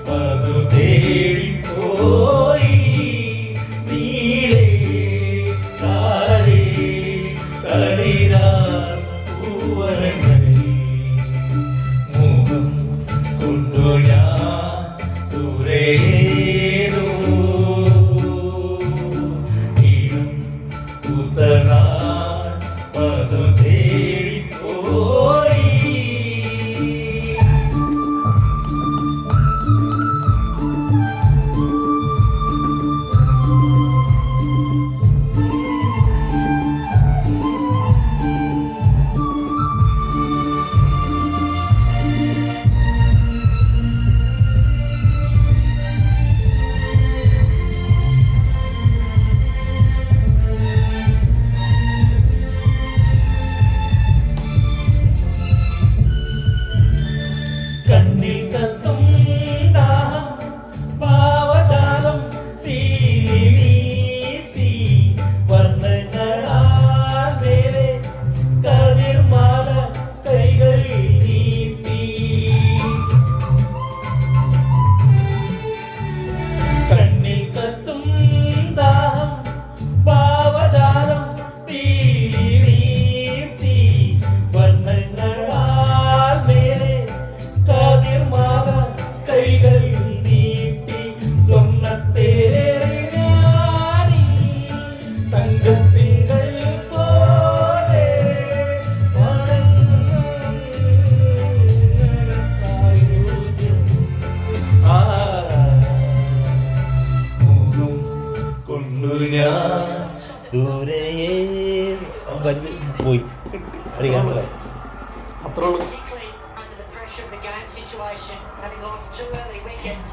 മധു തേടിപ്പോയി നീലേ താഴെ തളിരാ പൂവനങ്ങളിൽ മുഖം കൊണ്ടു ഞാൻ ദൂരേതോ ഇളം പുത്തനാൾ മധു തേടിപ്പോയി. കണ്ണിൽ കത്തും ദാഹം പാവതാളം തീരി നീത്തി വർണ്ണങ്ങളാൽ മേലെ കതിർമാല കൈകൾ നീട്ടി. കണ്ണിൽ കത്തും ദാഹം പാവതാളം തീരി നീത്തി വർണ്ണങ്ങളാൽ മേലെ കതിർമാല കൈകൾ നീട്ടി. സ്വർണ്ണത്തേരി തങ്കത്തികൾ പോലെ കൊണ്ടു ഞാൻ ദൂരെ പോയി അത്ര Under the pressure of the game situation, having lost 2 early wickets.